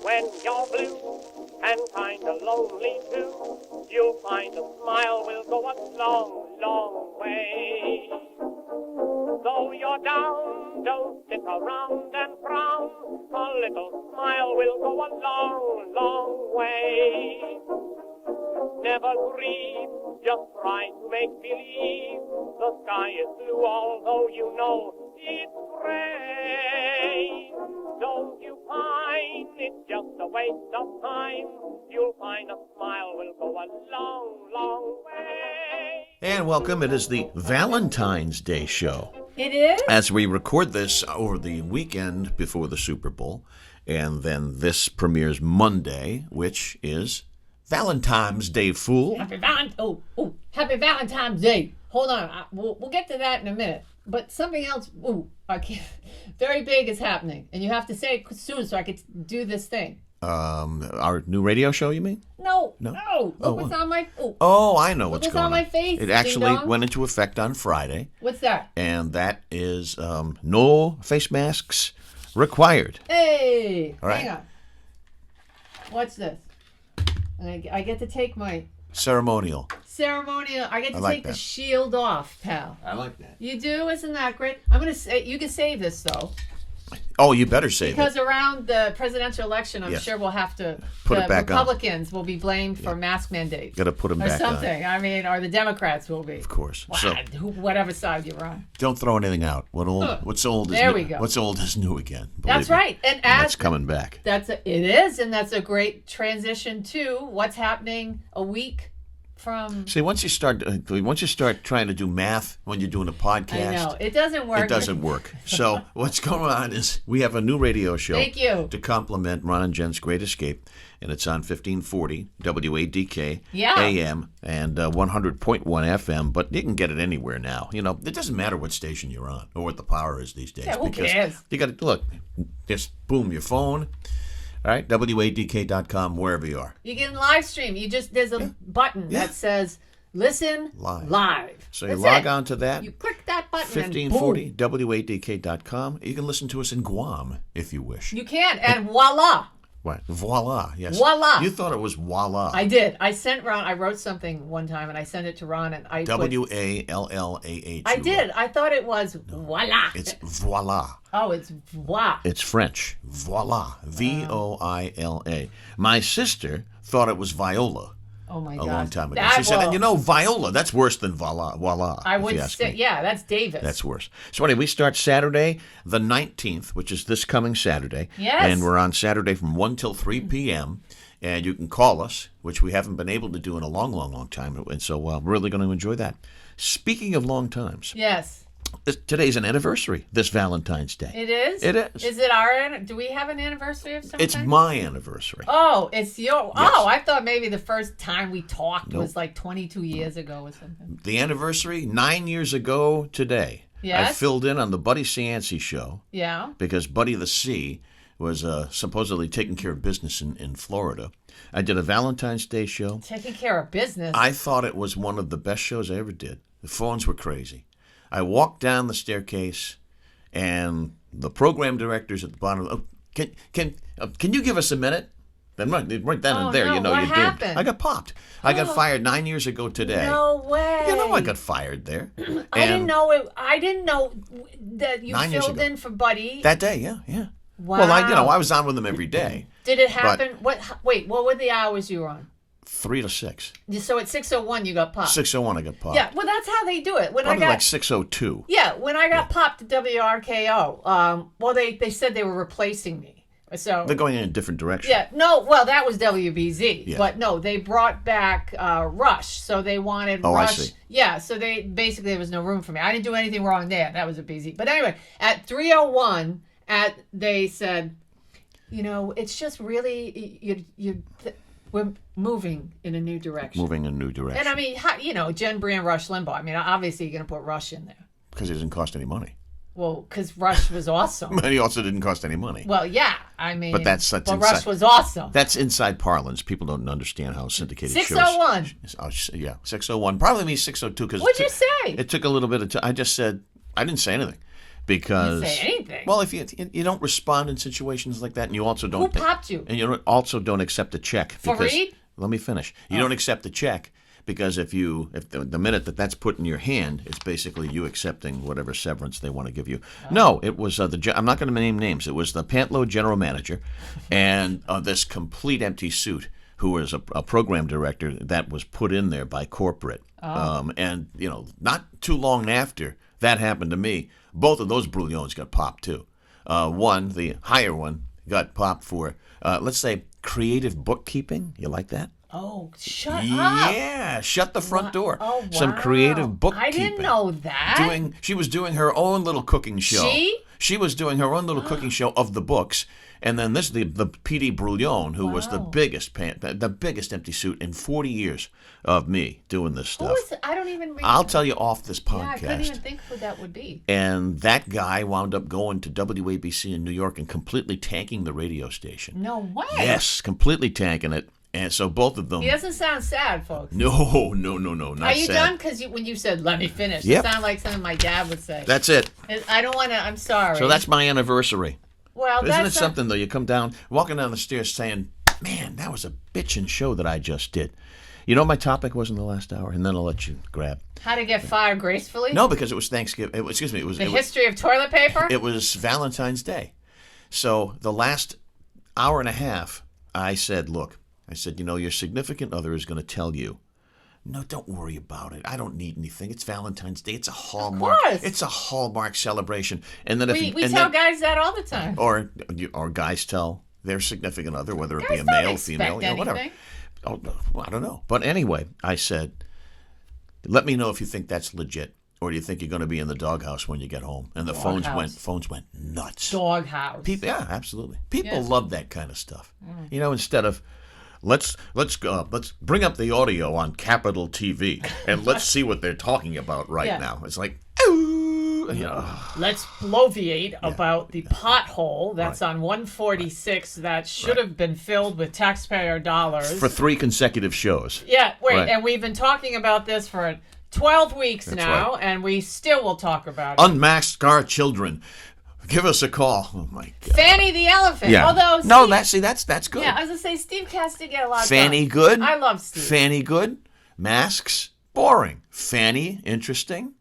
When you're blue and kinda lonely too, you'll find a smile will go a long, long way. Though you're down, don't sit around and frown. A little smile will go a long, long way. Never grieve, just try to make believe the sky is blue, although you know it's gray. Don't you find it's just a waste of time? You'll find a smile will go a long, long way. And welcome. It is the Valentine's Day show. It is? As we record this over the weekend before the Super Bowl, and then this premieres Monday, which is Valentine's Day, fool. Happy Valentine's Day. Hold on. We'll get to that in a minute. But something else, very big is happening. And you have to say it soon so I could do this thing. Our new radio show, you mean? No. Oh, Look what's on my... I know what's going on. on my face, It actually ding-dong. went into effect on Friday. What's that? And that is no face masks required. Hey! All right. Hang on. What's this? I get to take my... Ceremonial. I get to like take the that. shield off, pal. I like that. You do? Isn't that great? I'm going to say... You can save this, though. Oh, you better save Because it. around the presidential election, I'm Yes. sure we'll have to... Put the it back on. Republicans will be blamed for mask mandates. Got to put them Or back something. on. I mean, or the Democrats will be. Of course. Wow, So whatever side you're on. don't throw anything out. What's old is There new. we go. What's old is new again. That's Believe me. right. And That's coming back. it is, and that's a great transition to what's happening a week from... See, once you start trying to do math when you're doing a podcast, I know. It doesn't work. it doesn't work. So what's going on is we have a new radio show Thank you. to complement Ron and Jen's Great Escape, and it's on 1540 WADK Yeah. AM and 100.1 FM, but you can get it anywhere now. You know, it doesn't matter what station you're on or what the power is these days. Yeah, who because cares? You got to look, just boom your phone. All right, WADK.com, wherever you are. You can live stream. There's a button that says listen live. So you That's log it. on to that. You click that button 1540 and boom. WADK.com. You can listen to us in Guam if you wish. You can, and voila. What? Voila. Yes. Voila. You thought it was voila. I did. I sent Ron. I wrote something one time, and I sent it to Ron, and I put... WALLAH. I did. I thought it was voila. It's voila. Oh, it's voila. It's French. Voila. VOILA. My sister thought it was viola Oh my a gosh. long time ago. That She said, will- and you know, viola, that's worse than voila. I if would you ask say, me. yeah, that's Davis. That's worse. So anyway, we start Saturday the 19th, which is this coming Saturday. Yes. And we're on Saturday from 1 till 3 p.m. And you can call us, which we haven't been able to do in a long, long, long time. And so we're really going to enjoy that. Speaking of long times, Yes, today's an anniversary, this Valentine's Day. it is. It is. Is it our? Do we have an anniversary of some It's kind? my anniversary. Oh, it's your. Yes. Oh, I thought maybe the first time we talked Nope. was like 22 years ago or something. The anniversary, 9 years ago today. Yes. I filled in on the Buddy Cianci show. Yeah. Because Buddy the Sea was supposedly taking care of business in Florida. I did a Valentine's Day show. Taking care of business. I thought it was one of the best shows I ever did. The phones were crazy. I walked down the staircase, and the program director's at the bottom. Oh, can you give us a minute? Then right then Oh, and there, no. you know What you're happened? doomed. I got popped. I got fired 9 years ago today. No way. You know I got fired there. I didn't know it. I didn't know that you 9 years filled ago. in for Buddy. That day, yeah. Wow. Well, I was on with them every day, Did it happen? Wait, what were the hours you were on? 3 to 6. So at 6:01 you got popped. 6:01 I got popped. Yeah, well that's how they do it. When Probably I got like 6:02. Yeah, when I got popped at WRKO, well they said they were replacing me. So They're going in a different direction. yeah, no, well that was WBZ, Yeah. but no, they brought back Rush, so they wanted Oh, I Rush. see. Yeah, so they basically there was no room for me. I didn't do anything wrong there. That was a BZ. But anyway, at 3:01, they said, it's just really we're moving in a new direction. Moving in a new direction. And I mean, Jen Brand, Rush Limbaugh. I mean, obviously you're going to put Rush in there. Because it doesn't cost any money. Well, because Rush was awesome. But he also didn't cost any money. Well, yeah, I mean, But that's Rush inside. was awesome. That's inside parlance. People don't understand how syndicated 6:01. shows. Yeah, 6:01. Probably means 6:02 because What'd you say? It took a little bit of time. I just said I didn't say anything because You say anything. well, if you don't respond in situations like that, and you also don't Who popped you? and you also don't accept a check For because Reed? let me finish. You don't accept a check because if the minute that's put in your hand, it's basically you accepting whatever severance they want to give you. No, it was I'm not going to name names. It was the Pantload general manager and this complete empty suit who was a program director that was put in there by corporate. And not too long after that happened to me, both of those brouillons got popped too. One, the higher one, got popped for let's say creative bookkeeping. You like that? Oh, shut up. Yeah, shut the front door. Oh, wow. Some creative bookkeeping. I didn't know that. She was doing her own little cooking show. She was doing her own little cooking show of the books. And then the PD Brouillon, who was the biggest empty suit in 40 years of me doing this stuff. Who is it? I don't even remember. I'll tell you off this podcast. Yeah, I couldn't even think who that would be. And that guy wound up going to WABC in New York and completely tanking the radio station. No way. Yes, completely tanking it. And so both of them. He doesn't sound sad, folks. No, not Are you sad. done? Because when you said, let me finish, Yep. it sounded like something my dad would say. That's it. I don't want to, I'm sorry. So that's my anniversary. Well, Isn't it something, though? You come down, walking down the stairs saying, man, that was a bitchin' show that I just did. You know what my topic was in the last hour? And then I'll let you grab. How to get fired gracefully? No, because it was Thanksgiving. It was History of toilet paper? It was Valentine's Day. So the last hour and a half, I said, look, your significant other is going to tell you, no, don't worry about it. I don't need anything. It's Valentine's Day. It's a Hallmark. Of course. It's a Hallmark celebration. And then we tell guys that all the time. Or guys tell their significant other, whether it be a Guys male, don't female, expect whatever. anything. Oh, well, I don't know. But anyway, I said, let me know if you think that's legit, or do you think you're going to be in the doghouse when you get home? And the phones went nuts. Doghouse. People, yeah, absolutely. People Yes. love that kind of stuff. Instead of let's bring up the audio on Capital TV and let's see what they're talking about right now. It's like, ooh, Let's bloviate about the pothole that's on 146 that should have been filled with taxpayer dollars. for 3 consecutive shows. Yeah, wait, Right. and we've been talking about this for 12 weeks now, and we still will talk about it. Unmask our children. Give us a call. Oh my God. Fanny the elephant. Yeah. Although no, Steve, that's good. Yeah, I was gonna say Steve Cass did get a lot Fanny done. good. I love Steve. Fanny good. Masks boring. Fanny interesting.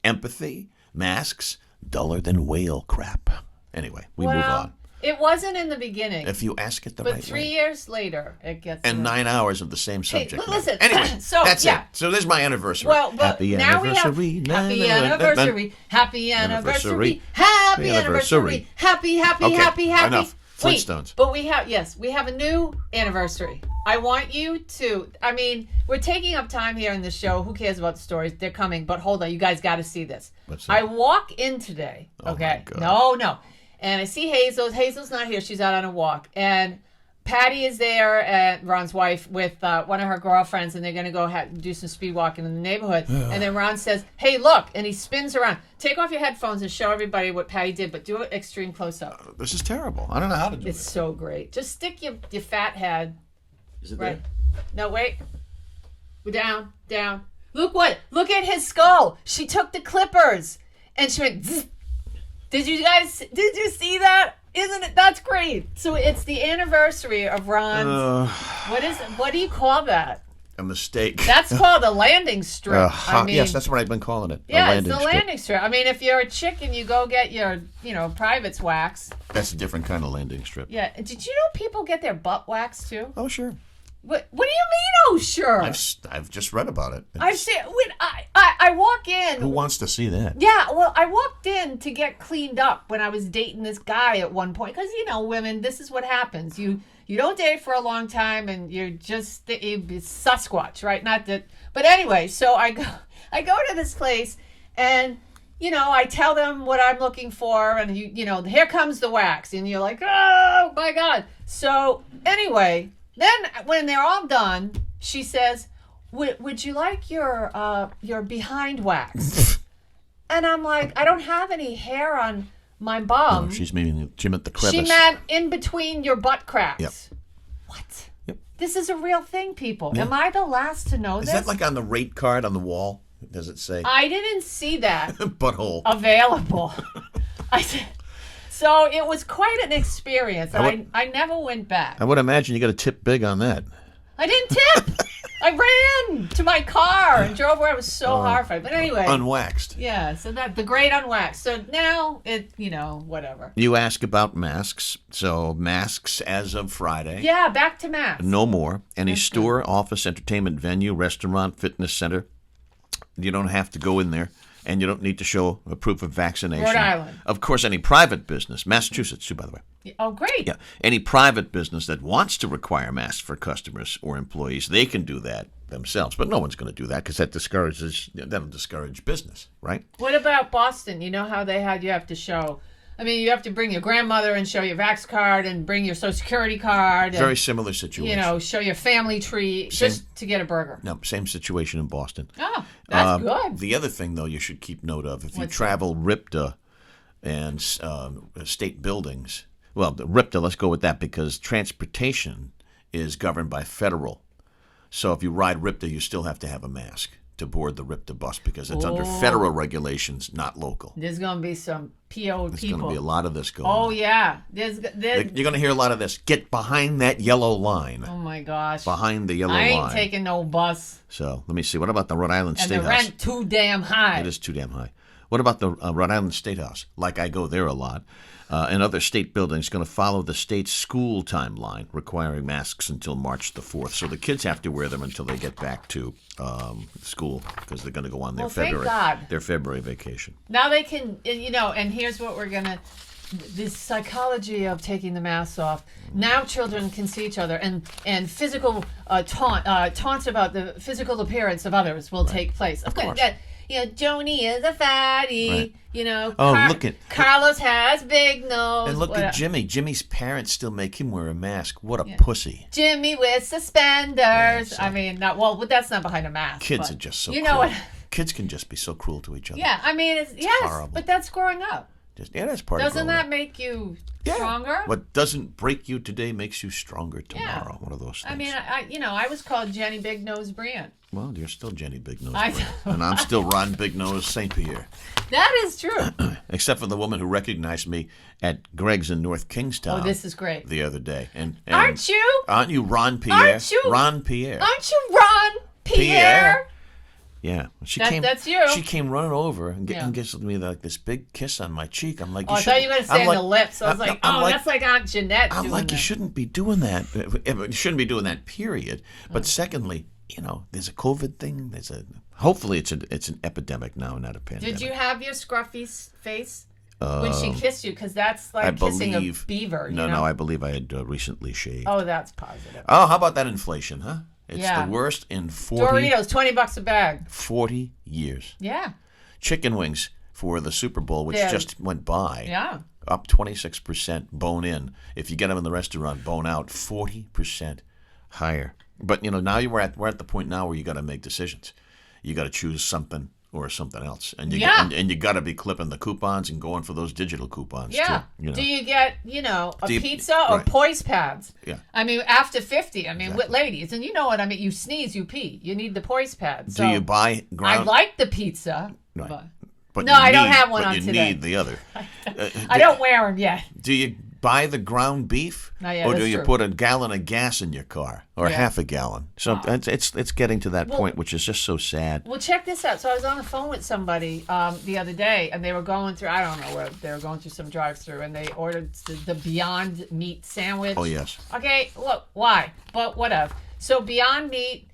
Empathy. Masks duller than whale crap. Anyway, we move on. It wasn't in the beginning, If you ask it the but right 3 way. years later, it gets. And 9 hours of the same subject. matter. listen. Anyway, So, that's yeah. it. So there's my anniversary. Well, but Happy now anniversary. we have happy anniversary, happy anniversary, happy anniversary, happy. Okay, enough. Wait, Flintstones. but we have a new anniversary. I want you to. I mean, we're taking up time here in the show. Who cares about the stories? They're coming. But hold on, you guys got to see this. What's that? I walk in today. Oh, Okay. my God. No. And I see Hazel. Hazel's not here. She's out on a walk. And Patty is there, Ron's wife, with one of her girlfriends, and they're going to go do some speed walking in the neighborhood. And then Ron says, hey, look, and he spins around. Take off your headphones and show everybody what Patty did, but do it extreme close-up. This is terrible. I don't know how to do It's this. so great. Just stick your fat head. Is it Right. there? No, wait. Down. Look at his skull. She took the clippers, and she went, zzz. Did you see that? Isn't it? That's great. So it's the anniversary of Ron's. What do you call that? A mistake. That's called a landing strip. Yes, that's what I've been calling it. Yeah, a landing it's the landing strip. I mean, if you're a chick and you go get your, privates waxed. That's a different kind of landing strip. Yeah. Did you know people get their butt waxed too? Oh, sure. What do you mean? Oh, sure. I've just read about it. I've seen when I walk in. Who wants to see that? Yeah, well, I walked in to get cleaned up when I was dating this guy at one point. Because, women, this is what happens. You don't date for a long time and you're just it's Sasquatch, right? Not that. But anyway, so I go to this place and, I tell them what I'm looking for. And, here comes the wax. And you're like, oh, my God. So anyway, then when they're all done, she says, would you like your behind wax? And I'm like, I don't have any hair on my bum. No, she meant the crevice. She meant in between your butt cracks. Yep. What? Yep. This is a real thing, people. Yeah. Am I the last to know Is this? that like on the rate card on the wall? Does it say I didn't see that butthole? available. So it was quite an experience. I never went back. I would imagine you got a tip big on that. I didn't tip. I ran to my car and drove where I was so horrified. But anyway. Unwaxed. Yeah, so the great unwaxed. So now whatever. You ask about masks. So masks as of Friday. Yeah, back to masks. No more. Any store, office, entertainment venue, restaurant, fitness center. You don't have to go in there. And you don't need to show a proof of vaccination. Rhode Island. Of course, any private business, Massachusetts too, by the way. Oh, great. Yeah, any private business that wants to require masks for customers or employees, they can do that themselves. But no one's going to do that'll discourage business, right? What about Boston? You know how they had you have to show. I mean, you have to bring your grandmother and show your Vax card and bring your Social Security card. And, very similar situation. Show your family tree just to get a burger. No, same situation in Boston. Oh, that's good. The other thing, though, you should keep note of, if you travel RIPTA and state buildings, well, the RIPTA, let's go with that, because transportation is governed by federal. So if you ride RIPTA, you still have to have a mask to board the RIPTA bus because it's under federal regulations, not local. There's going to be some PO people. There's going to be a lot of this going on. Oh, yeah. You're going to hear a lot of this. Get behind that yellow line. Oh, my gosh. Behind the yellow line. I ain't taking no bus. So let me see. What about the Rhode Island State House? And the rent too damn high. It is too damn high. What about the Rhode Island State House? Like I go there a lot. And other state buildings going to follow the state's school timeline, requiring masks until March the 4th. So the kids have to wear them until they get back to school because they're going to go on their February vacation. Now they can, and here's what we're going to, this psychology of taking the masks off. Now children can see each other, and physical taunts about the physical appearance of others will take place. Of course. Joni is a fatty. Right. Look at Carlos has big nose. And look at Jimmy. Jimmy's parents still make him wear a mask. What a pussy. Jimmy with suspenders. Yeah, I mean, but that's not behind a mask. Kids are just so. Know what? Kids can just be so cruel to each other. Yeah, I mean, it's horrible. But that's growing up. That's part of growing up. Doesn't that make you stronger? What doesn't break you today makes you stronger tomorrow. Yeah. One of those things. I mean, I was called Jenny Big Nose Briant. Well, you're still Jenny Big Nose Briant. And I'm still Ron Big Nose St. Pierre. That is true. Except for the woman who recognized me at Greg's in North Kingstown. Oh, this is great. The other day. And aren't you? Aren't you Ron Pierre? Aren't you? Ron Pierre. Aren't you Ron Pierre? Yeah, that's you. She came running over and gives me like this big kiss on my cheek. I'm like, I thought you were going to say on the lips. I was like, that's like Aunt Jeanette. I'm like, you shouldn't be doing that. You shouldn't be doing that. Period. But secondly, there's a COVID thing. Hopefully it's an epidemic now, not a pandemic. Did you have your scruffy face when she kissed you? Because that's like kissing a beaver. No, I believe I had recently shaved. Oh, that's positive. Oh, how about that inflation, huh? It's the worst in 40 Doritos, $20 a bag. 40 years. Yeah. Chicken wings for the Super Bowl, which just went by. Yeah. Up 26% bone in. If you get them in the restaurant, bone out, 40% higher. But now we're at the point now where you got to make decisions. You got to choose something or something else, and you got to be clipping the coupons and going for those digital coupons. Yeah. Too, Do you get a pizza or poise pads? Yeah. I mean, after 50. I mean, with ladies, and you know what I mean. You sneeze, you pee. You need the poise pads. So do you buy ground? I like the pizza, right. but no, I don't have one on today. But you need the other. I don't wear them yet. Do you buy the ground beef, or do you put a gallon of gas in your car, or half a gallon? So it's getting to that point, which is just so sad. Well, check this out. So I was on the phone with somebody the other day, and they were going through, I don't know where, they were going through some drive-thru, and they ordered the Beyond Meat sandwich. Oh, yes. Okay, look, why? But whatever. So Beyond Meat,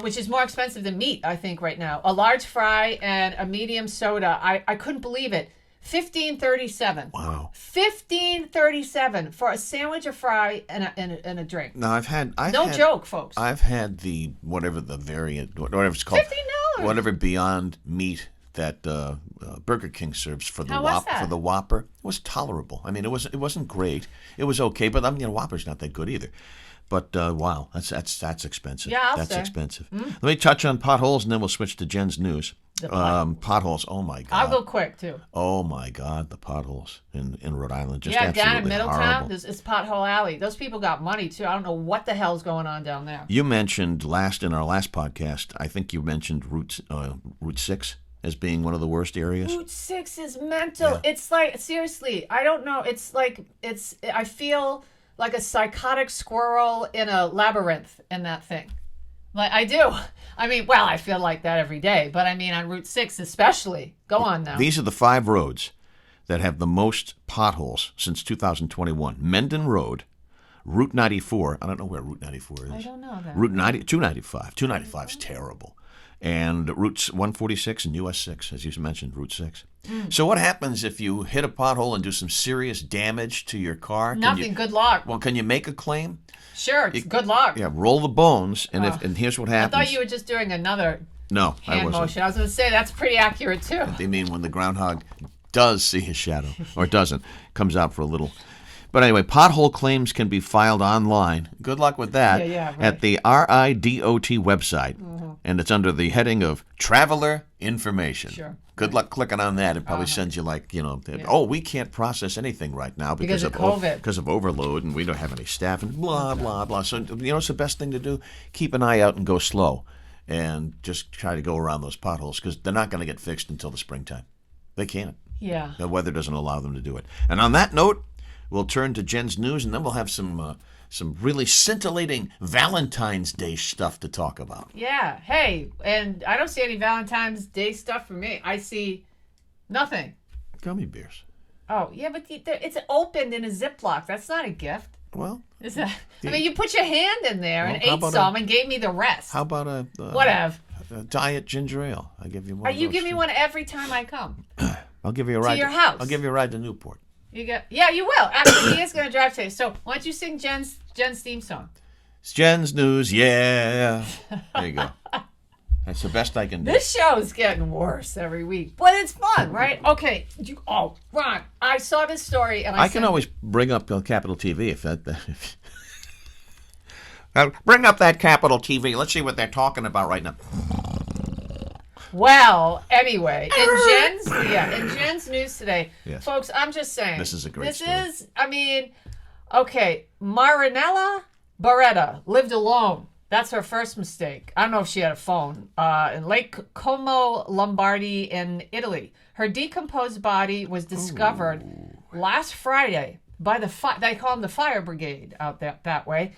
which is more expensive than meat, I think, right now. A large fry and a medium soda. I couldn't believe it. $15.37. Wow. $15.37 for a sandwich, a fry, and a drink. No, I've had joke, folks. I've had the whatever the variant, whatever it's called, $15. Whatever Beyond Meat that Burger King serves for the Whopper. It was tolerable. I mean, it wasn't great. It was okay, but Whopper's not that good either. But wow, that's expensive. Yeah, that's expensive. Let me touch on potholes, and then we'll switch to Jen's news. Potholes. Oh my God. I'll go quick too. Oh my God, the potholes in Rhode Island. Just Yeah, down in absolutely Middletown, horrible. it's Pothole Alley. Those people got money too. I don't know what the hell's going on down there. You mentioned in our last podcast, I think you mentioned Route 6 as being one of the worst areas. Route 6 is mental. Yeah. It's like, seriously, I don't know. I feel like a psychotic squirrel in a labyrinth in that thing. Like, I do. I mean, well, I feel like that every day, but I mean, on Route 6 especially. Go on now. These are the 5 roads that have the most potholes since 2021. Mendon Road, Route 94. I don't know where Route 94 is. I don't know that. Route 295. 295 is terrible. And Route 146 and US 6, as you mentioned, Route 6. So what happens if you hit a pothole and do some serious damage to your car? Nothing. Good luck. Well, can you make a claim? Sure, it's good luck. Yeah, roll the bones, and and here's what I happens. thought you were just doing another No, I hand wasn't. motion. I was going to say, that's pretty accurate too. They mean when the groundhog does see his shadow, or doesn't, comes out for a little. But anyway, pothole claims can be filed online. Good luck with that. Yeah, right. At the RIDOT website. And it's under the heading of Traveler Information. Sure. Good luck clicking on that. It probably sends you oh, we can't process anything right now Because of COVID. Because of overload, and we don't have any staff, and blah, blah, blah. So, it's the best thing to do? Keep an eye out and go slow. And just try to go around those potholes, because they're not going to get fixed until the springtime. They can't. Yeah. The weather doesn't allow them to do it. And on that note, we'll turn to Jen's news, and then we'll have some really scintillating Valentine's Day stuff to talk about. Yeah. Hey, and I don't see any Valentine's Day stuff for me. I see nothing. Gummy bears. Oh, yeah, but it's opened in a Ziploc. That's not a gift. Well, Is that? I mean, you put your hand in there and how ate about some and gave me the rest. how about Whatever. a diet ginger ale? I'll give you one. You give me one every time I come. I'll give you a ride your house. I'll give you a ride to Newport. Yeah, you will. Actually, he is going to drive today. So why don't you sing Jen's theme song? It's Jen's news, yeah. There you go. That's the best I can do. This show is getting worse every week, but it's fun, right? Okay. Ron, I saw this story and I can always bring up Capital TV if that. Bring up that Capital TV. Let's see what they're talking about right now. Well, anyway, in Jen's news today, Yes. folks, I'm just saying. This is a great This story. is, okay, Marinella Barretta lived alone. That's her first mistake. I don't know if she had a phone. In Lake Como, Lombardy in Italy. Her decomposed body was discovered last Friday by they call them the fire brigade out that way,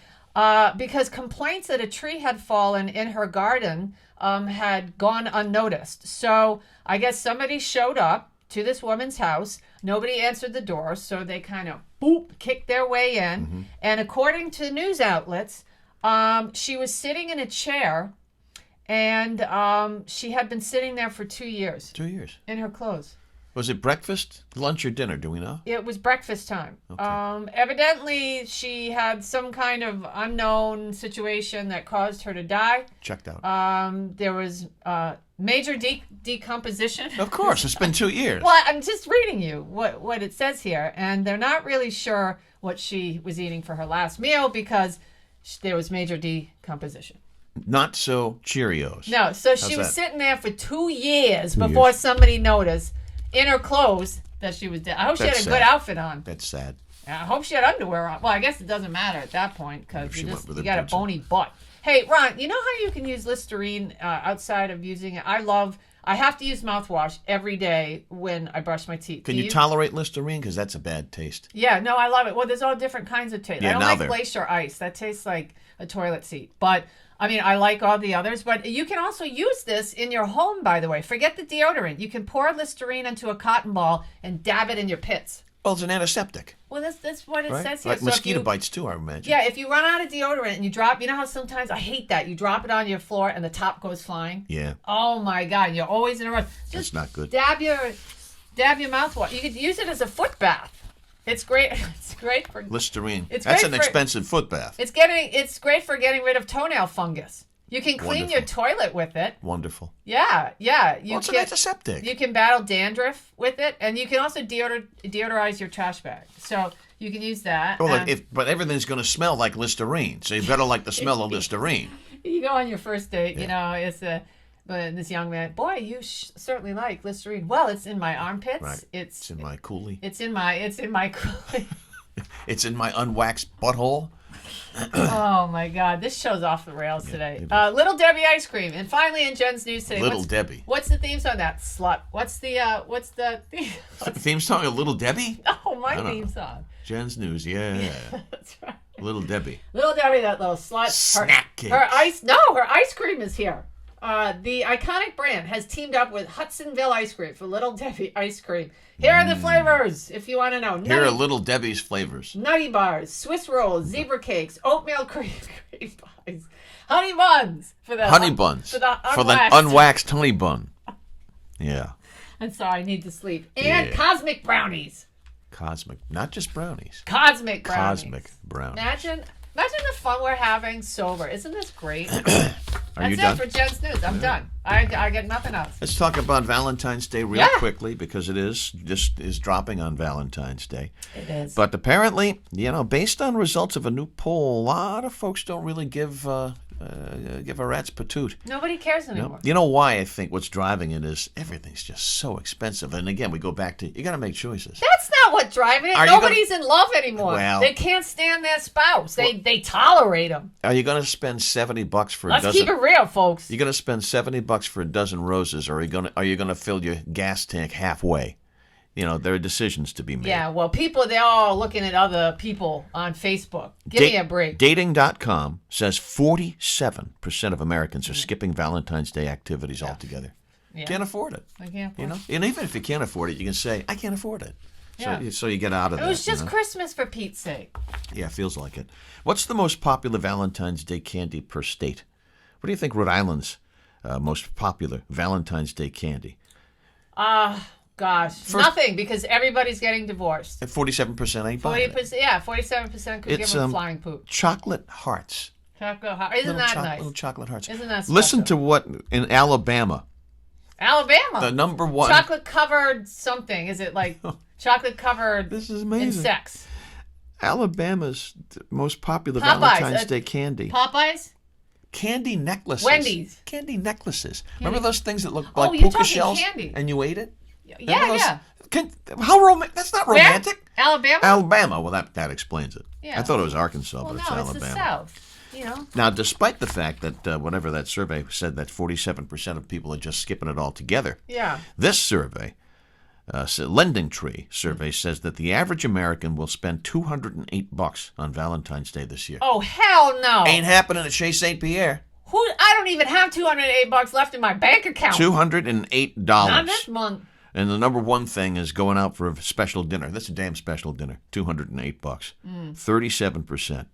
because complaints that a tree had fallen in her garden had gone unnoticed. So I guess somebody showed up to this woman's house. Nobody answered the door, so they kind of kicked their way in. Mm-hmm. And according to news outlets, she was sitting in a chair, and she had been sitting there for 2 years. 2 years. In her clothes. Was it breakfast, lunch, or dinner? Do we know? It was breakfast time. Okay. Evidently, she had some kind of unknown situation that caused her to die. Checked out. There was major decomposition. Of course, it's been 2 years. Well, I'm just reading you what it says here, and they're not really sure what she was eating for her last meal because there was major decomposition. Not so Cheerios. No, so she was sitting there for 2 years before somebody noticed in her clothes that she was dead. I hope she had a good outfit on. That's sad. I hope she had underwear on. Well, I guess it doesn't matter at that point because you got a bony butt. Hey, Ron, you know how you can use Listerine outside of using it? I have to use mouthwash every day when I brush my teeth. Can you tolerate Listerine? Because that's a bad taste. Yeah, no, I love it. Well, there's all different kinds of taste. Yeah, I don't like Glacier Ice. That tastes like a toilet seat. But, I like all the others. But you can also use this in your home, by the way. Forget the deodorant. You can pour Listerine into a cotton ball and dab it in your pits. Well, it's an antiseptic. Well, that's what it says here. Like mosquito bites, too, I imagine. Yeah, if you run out of deodorant and you drop, you know how sometimes, I hate that, you drop it on your floor and the top goes flying? Yeah. Oh, my God, you're always in a rush. That's not good. Dab your mouthwash. You could use it as a foot bath. It's great. It's great for Listerine. That's an expensive foot bath. It's great for getting rid of tonenail fungus. You can clean your toilet with it. Wonderful. Yeah. It's an antiseptic. You can battle dandruff with it, and you can also deodorize your trash bag. So you can use that. Well, but everything's going to smell like Listerine, so you better like the smell of Listerine. You go on your first date, it's But this young man, boy, you certainly like Listerine. Well, it's in my armpits. Right. It's in my coolie. It's in my coolie. It's in my unwaxed butthole. Oh my God, this show's off the rails today. Little Debbie ice cream, and finally in Jen's news today. Little Debbie. What's the theme song? That slut. What's the theme song of Little Debbie? Oh, my theme song. Jen's news, yeah. That's right. Little Debbie. Little Debbie, that little slut. Snack cakes. Her ice cream is here. The iconic brand has teamed up with Hudsonville Ice Cream for Little Debbie ice cream. Here are the flavors, if you want to know. Here are Little Debbie's flavors. Nutty bars, Swiss rolls, zebra cakes, oatmeal cream pies, honey buns for the unwaxed honey bun. Yeah. I'm sorry, I need to sleep. And cosmic brownies. Cosmic, not just brownies. Cosmic brownies. Cosmic brownies. Imagine the fun we're having sober. Isn't this great? Are you That's done? it for Jen's news. I'm done. I get nothing else. Let's talk about Valentine's Day real quickly because it is dropping on Valentine's Day. It is. But apparently, based on results of a new poll, a lot of folks don't really give a rat's patoot. Nobody cares anymore. You know why I think what's driving it is everything's just so expensive. And again, we go back to you got to make choices. That's not what's driving it. Nobody's in love anymore. Well, they can't stand their spouse. They tolerate them. Are you going to spend $70 for a dozen? Let's keep it real, folks. You're going to spend $70 for a dozen roses, or are you going to fill your gas tank halfway? There are decisions to be made. Yeah, well, they're all looking at other people on Facebook. Give me a break. Dating.com says 47% of Americans are skipping Valentine's Day activities altogether. Yeah. Can't afford it. I can't afford it. And even if you can't afford it, you can say, I can't afford it. Yeah. So you get out of it. It was just Christmas, for Pete's sake. Yeah, it feels like it. What's the most popular Valentine's Day candy per state? What do you think Rhode Island's most popular Valentine's Day candy? Gosh, nothing, because everybody's getting divorced. And 47% ain't buying it. 47% could give them flying poop. Chocolate hearts. Chocolate hearts. Isn't that nice? Little chocolate hearts. Isn't that special? Listen to what in Alabama. Alabama. The number one. Chocolate covered something. Is it like chocolate covered? This is amazing. In sex. Alabama's most popular Valentine's Day candy. Popeyes? Candy necklaces. Wendy's. Candy necklaces. Remember those things that look like puka shells? Candy. And you ate it? Yeah. How romantic? That's not romantic. Where? Alabama? Alabama. Well, that explains it. Yeah. I thought it was Arkansas, but it's Alabama. It's the South. Now, despite the fact that whatever that survey said that 47% of people are just skipping it altogether. Yeah. This survey, Lending Tree survey, says that the average American will spend $208 on Valentine's Day this year. Oh, hell no. Ain't happening at Chez St. Pierre. I don't even have $208 left in my bank account. $208. Not this month. And the number one thing is going out for a special dinner. That's a damn special dinner. $208. 37%.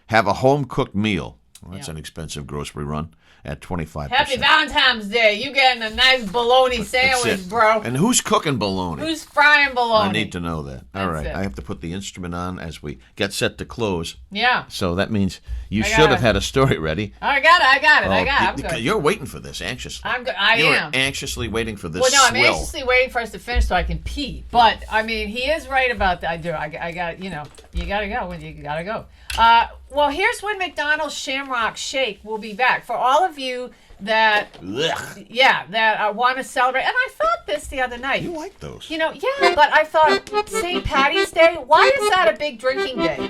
Have a home-cooked meal. Well, that's an expensive grocery run at 25%. Happy Valentine's Day. You getting a nice bologna sandwich, bro. And who's cooking bologna? Who's frying bologna? I need to know that. All right. I have to put the instrument on as we get set to close. Yeah. So that means you should have had a story ready. I got it. I'm good. You're waiting for this anxiously. I'm good. I am. You're anxiously waiting for this. Well, no, I'm anxiously waiting for us to finish so I can pee. But, I mean, he is right about that. I got, you got to go when you got to go. Well, here's when McDonald's Shamrock Shake will be back. For all of you that want to celebrate. And I thought this the other night. You like those. But I thought St. Patty's Day, why is that a big drinking day,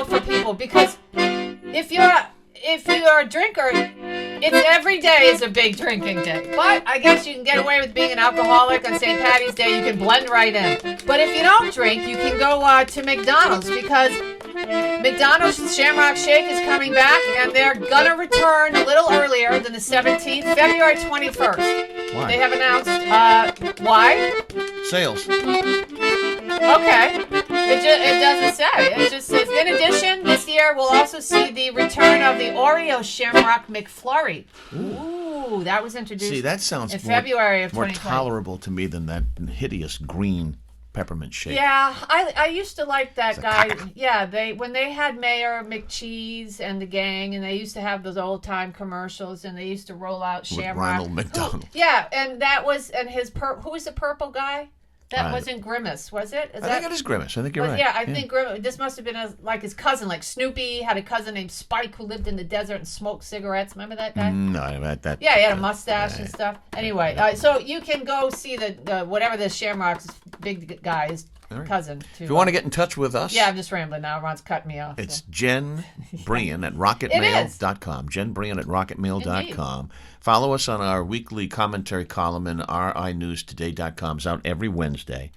for people? Because if you're a drinker, it's every day is a big drinking day. But I guess you can get away with being an alcoholic on St. Patty's Day. You can blend right in. But if you don't drink, you can go to McDonald's, because McDonald's Shamrock Shake is coming back, and they're gonna return a little earlier than the 17th, February 21st. Why? They have announced why? Sales. Okay. It doesn't say. It just says, in addition, this year we'll also see the return of the Oreo Shamrock McFlurry. Ooh, that was introduced. See, that sounds in February of 2020. More tolerable to me than that hideous green peppermint shake. Yeah, I used to like that guy. Yeah, when they had Mayor McCheese and the gang, and they used to have those old time commercials, and they used to roll out Shamrock. With Ronald McDonald. Yeah, and that was his who was the purple guy? That wasn't Grimace, was it? I think it is Grimace. I think you're right. Yeah, I think Grimace. This must have been like his cousin. Like Snoopy had a cousin named Spike who lived in the desert and smoked cigarettes. Remember that guy? No, that. Yeah, he had a mustache and stuff. Anyway, so you can go see the whatever the Shamrock's big guy's cousin. If you want to get in touch with us. Yeah, I'm just rambling now. Ron's cutting me off. It's Jen Brian at rocketmail.com. Jen Brian at rocketmail.com. Follow us on our weekly commentary column in rinewstoday.com. It's out every Wednesday.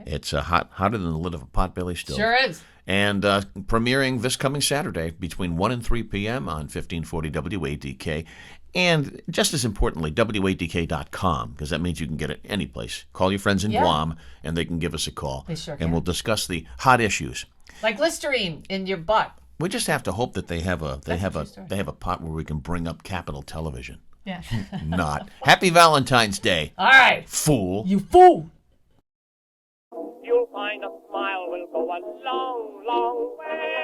It's hotter than the lid of a potbelly stove. Sure is. And premiering this coming Saturday between 1 and 3 p.m. on 1540 WADK. And just as importantly, WADK.com, because that means you can get it any place. Call your friends in Guam, and they can give us a call. They sure and can. we'll discuss the hot issues. Like Listerine in your butt. We just have to hope that they have a pot where we can bring up Capital Television. Yeah. Not. Happy Valentine's Day. All right. Fool. You fool. You'll find a smile will go a long, long way.